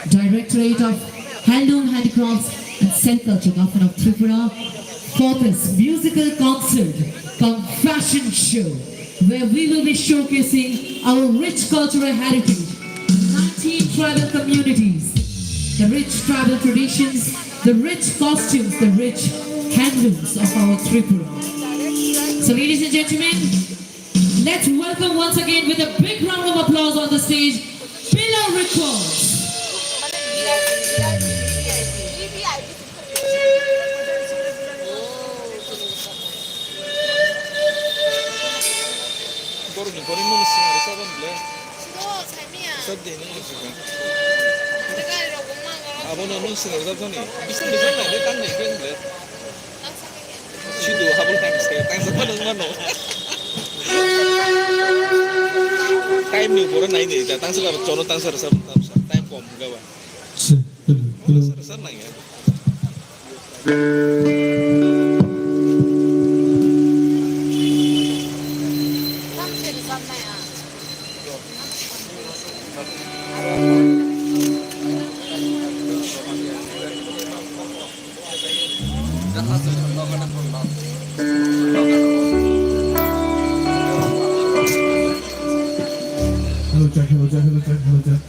Directorate of Handloom Handicrafts and Cell Culture, Government of Tripura, for this musical concert come fashion show, where we will be showcasing our rich cultural heritage, 19 tribal communities, the rich tribal traditions, the rich costumes, the rich handlooms of our Tripura. So ladies and gentlemen, let's welcome once again with a big round of applause on the stage, Pillar Records. 거리 먹는 싱어를 써봤는데 썼대니 지금 아버는 싱어를 썼더니 비싼 게 잖아 내 딴데 있겠는데 지도 합을 당했어요 땅에서 빠는 건 타임 nih 보러 나이 돼 땅에서 가면 저는 땅에서 서 타임 폼 가봐 서 나이 Hello Jack, hello Jack, hello Jack, hello Jack.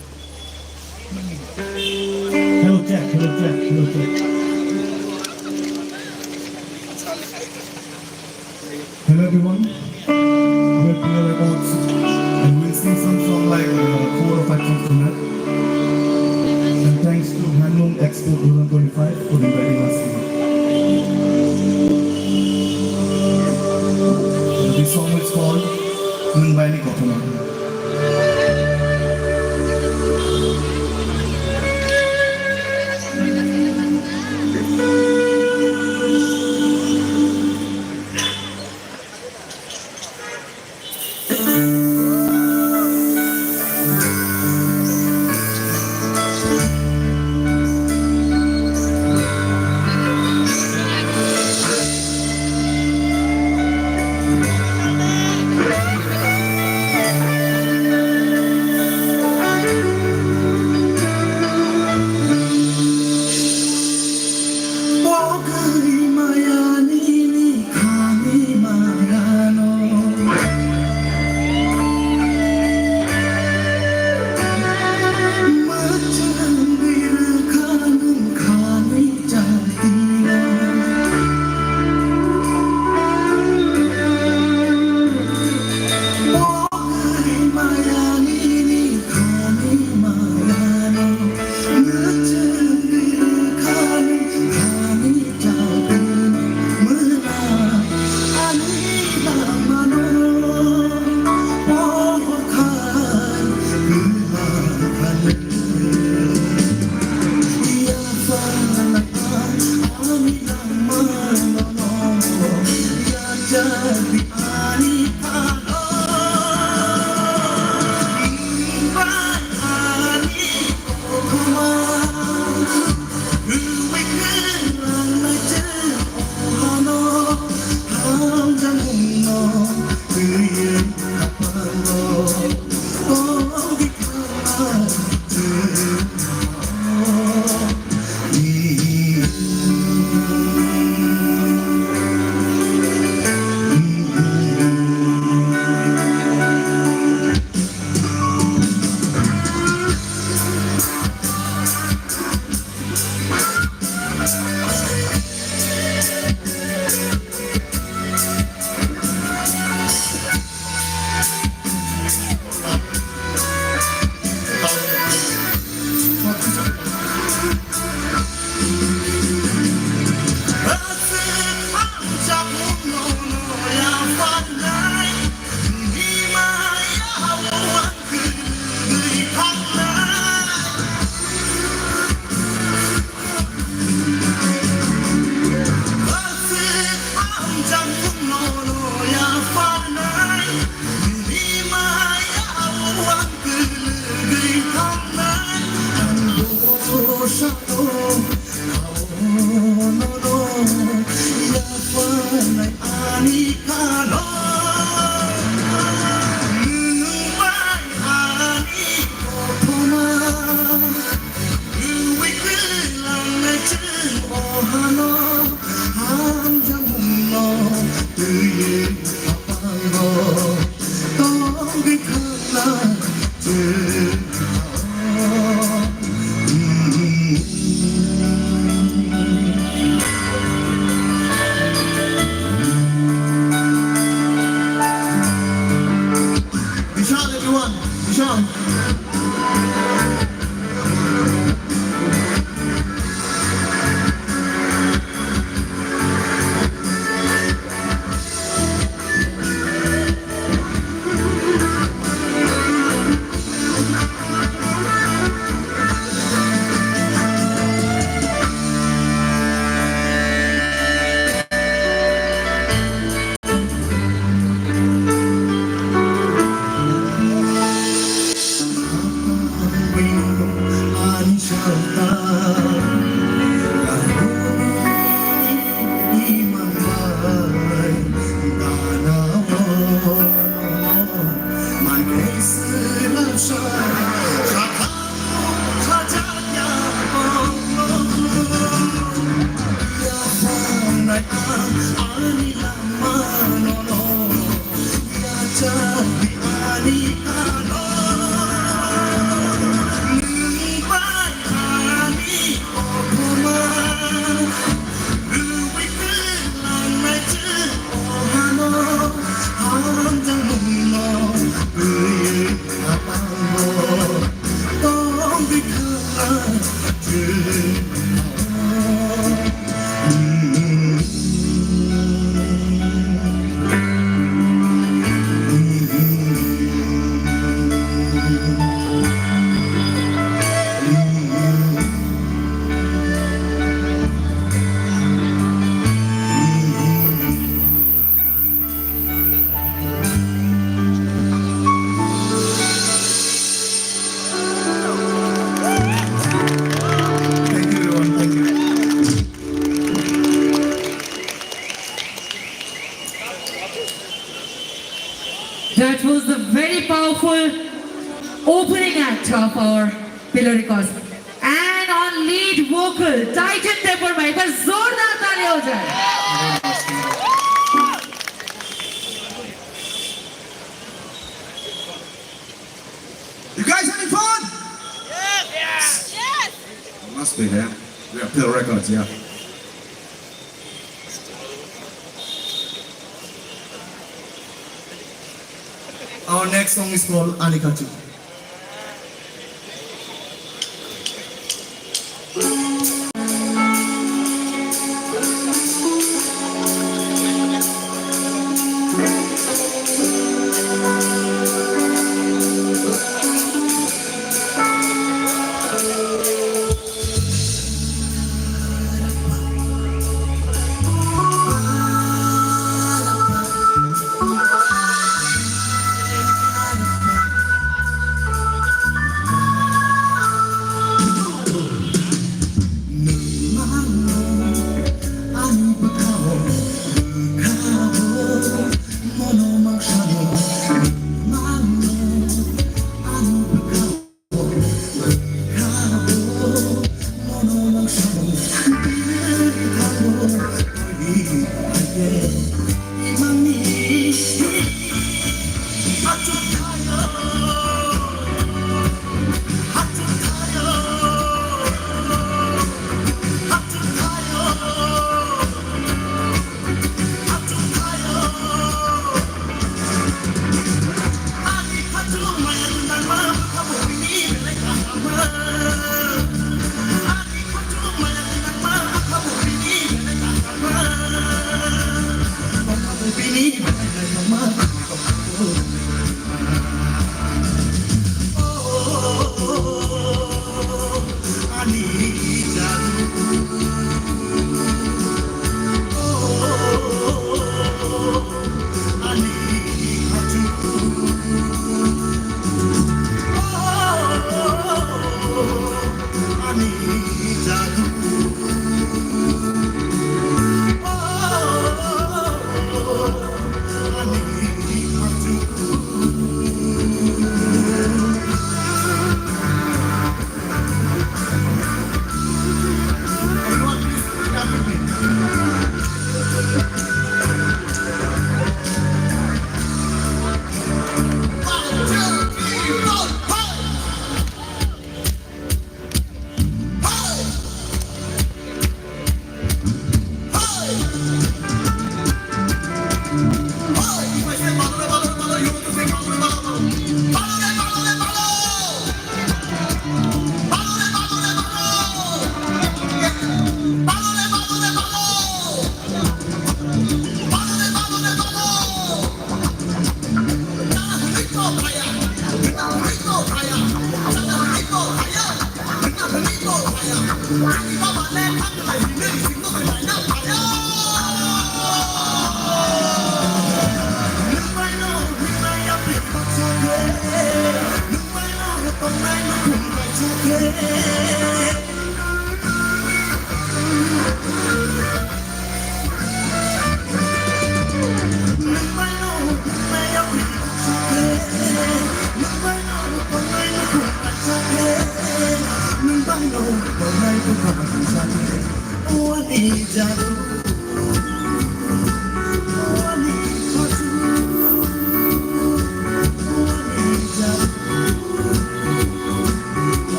Hello Jack, hello Jack, hello Jack. Hello everyone. We're Pillar Records and we'll sing some song like 4 or 5 songs from that. And thanks to Handloom Expo 2025 for inviting us here. This song is called Mumbai Kotona. Thank you, everyone. Thank you. That was the very powerful opening act of our Pillar Records. And on lead vocal, Titan Temper में एक बार जोरदार ताली हो जाए. You guys having fun? Yes. Must be there. We have Pill Records, yeah. Our next song is called Anikatu. Thank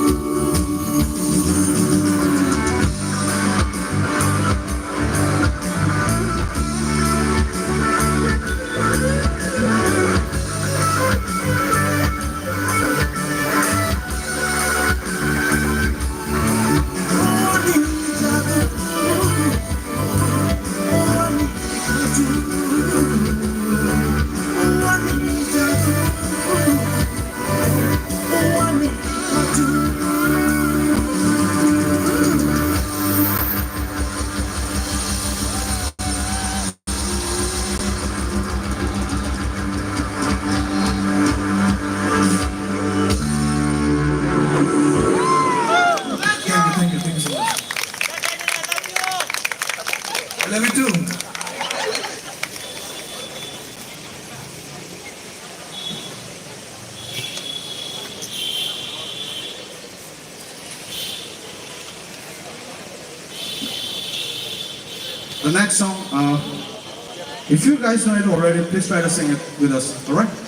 you. the next song, if you guys know it already, please try to sing it with us, alright?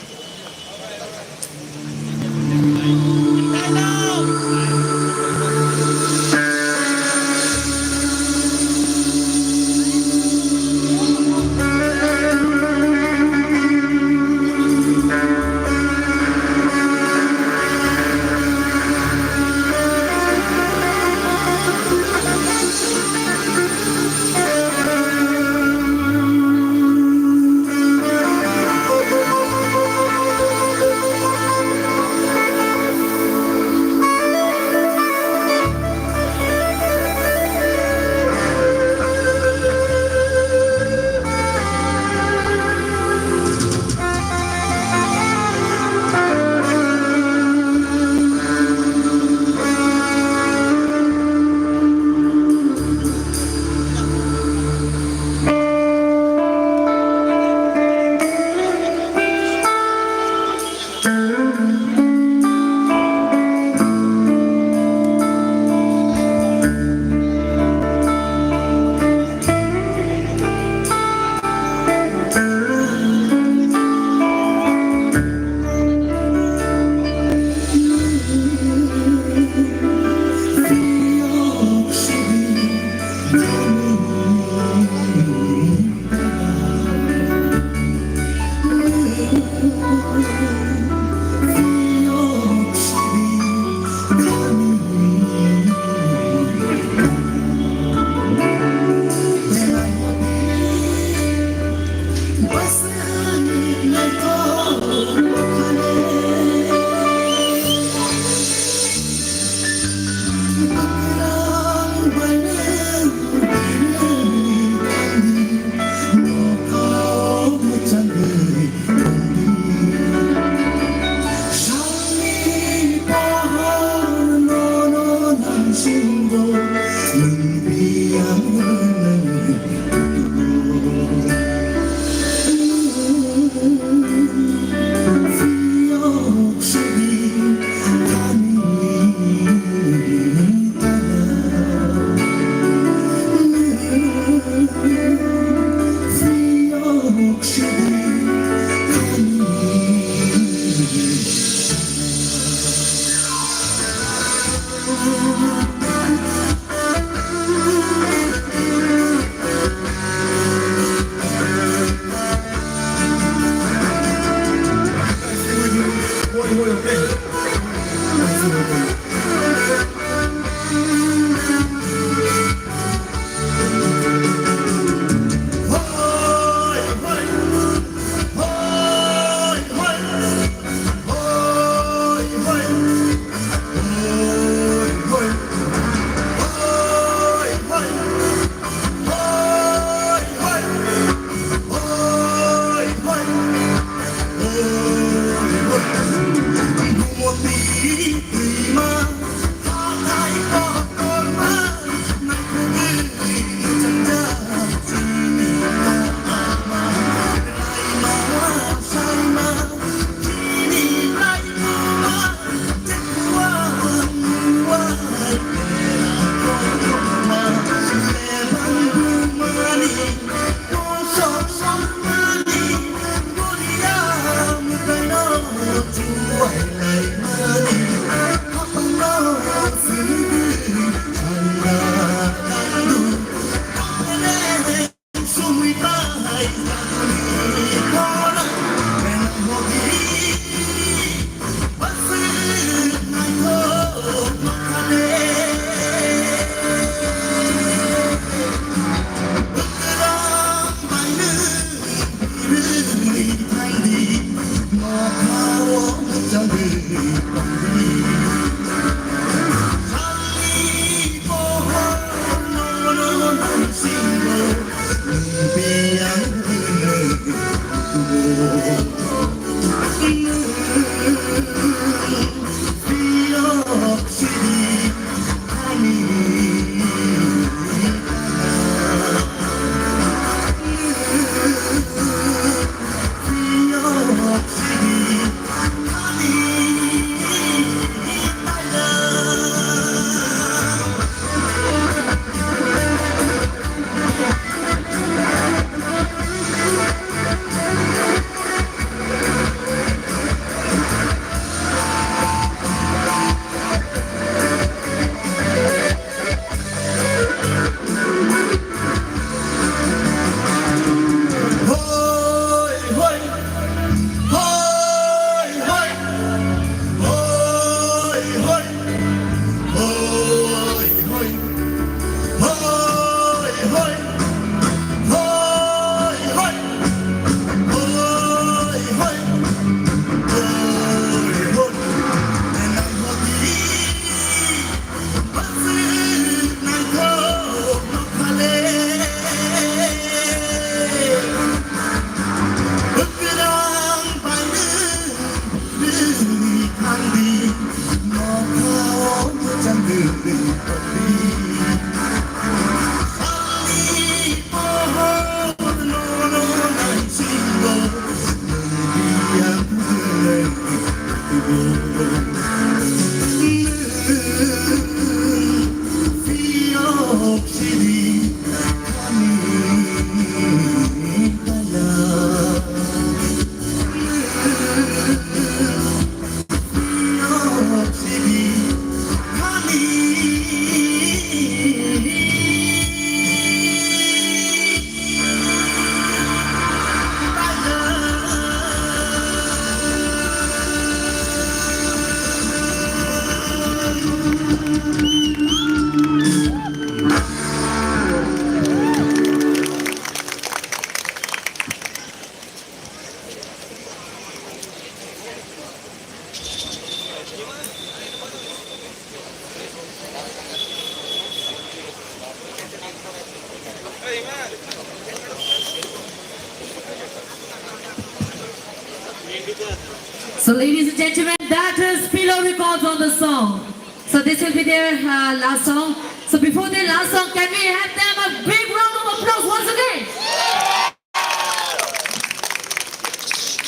So ladies and gentlemen, that is Pillow Records on the song. So this will be their last song. So before their last song, can we have them a big round of applause once again?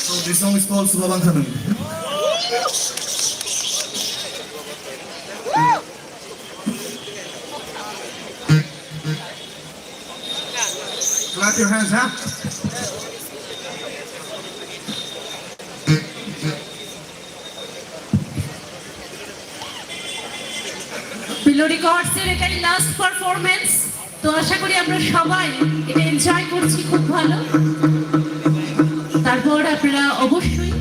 So this song is called Subabanghanam. Clap your hands, huh? Pillow Records এর এটাই last performance. তো আশা করি আমরা সবাই এটা enjoy করছি খুব ভালো। তারপর আপনারা অবশ্যই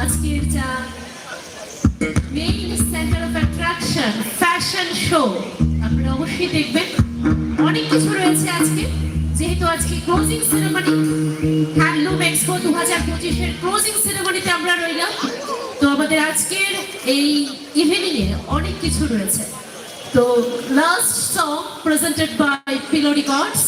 আজকের যা main centre of attraction fashion show আপনারা অবশ্যই দেখবেন। অনেক কিছু রয়েছে আজকে, যেহেতু আজকে ক্লোজিং সেরেমনি হ্যান্ডলুম এক্সপো 2025-এর ক্লোজিং সেরেমনিতে আমরা রইলাম। তো আমাদের আজকের এই ইভিনিং এ অনেক কিছু রয়েছে। তো last song presented by Pillow Records.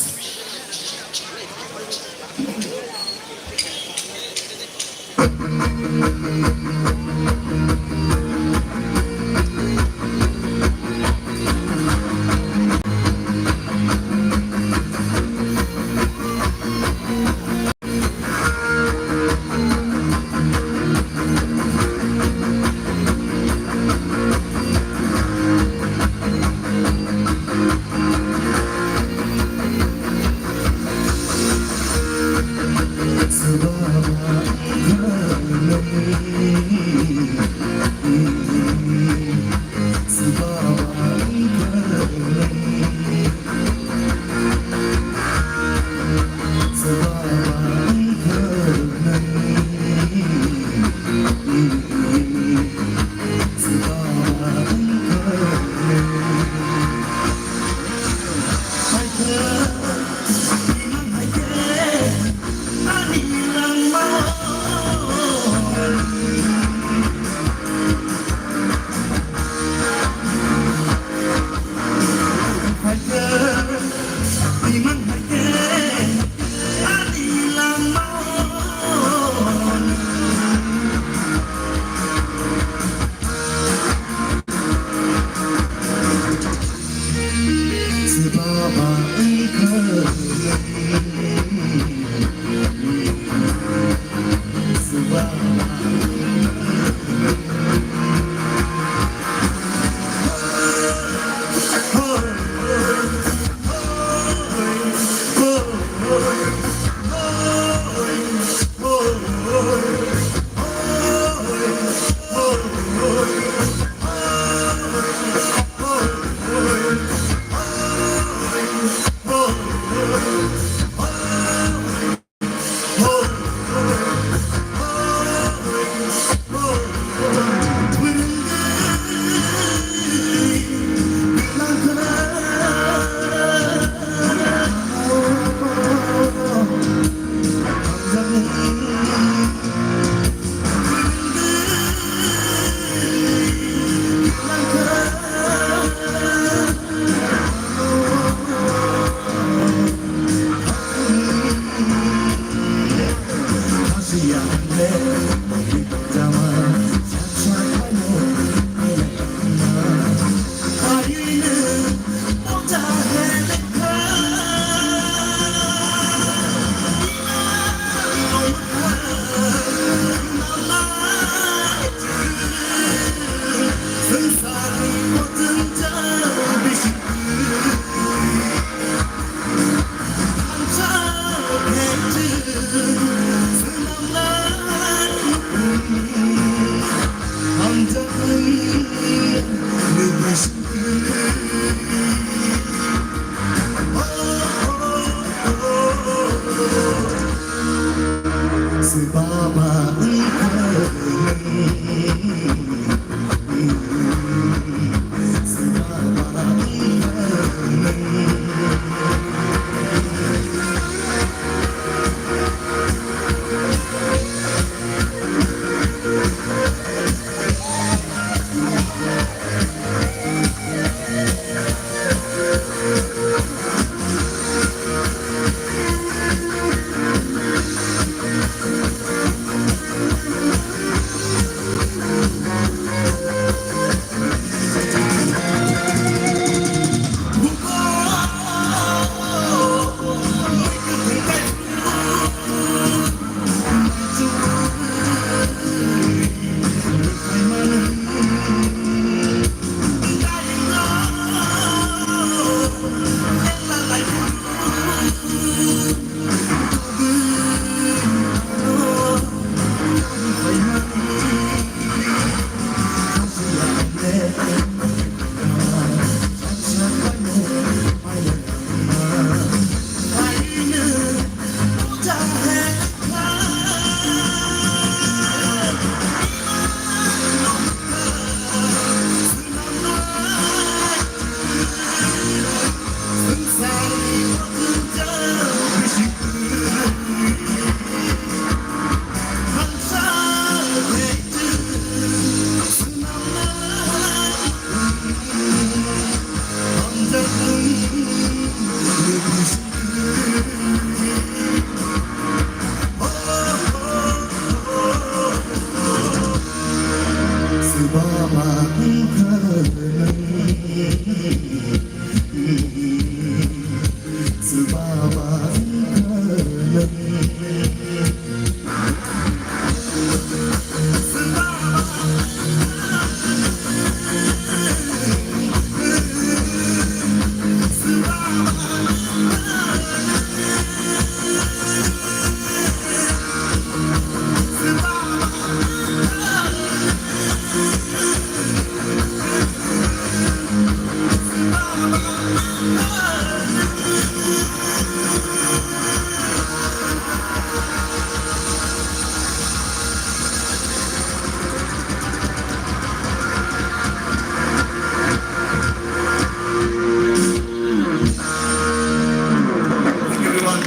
everyone.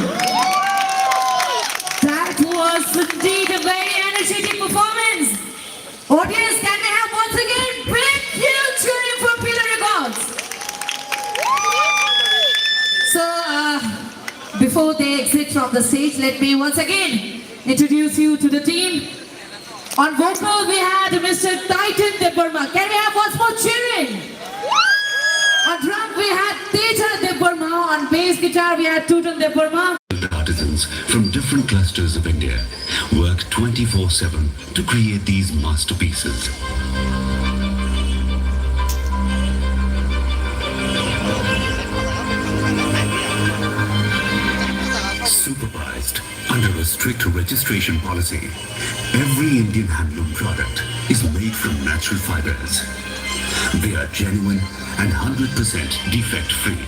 That was indeed a very energetic performance. Audience, can we have once again big huge cheering for Pillar Records? So, before they exit from the stage, let me once again introduce you to the team. On vocal, we had Mr. Titan Deburma. Can we have once more cheering? On drum, we had Teja Deburma. On bass guitar, we had Tutan Deburma. Artisans from different clusters of India work 24/7 to create these masterpieces. Supervised under a strict registration policy, every Indian handloom product is made from natural fibers. They are genuine and 100% defect-free.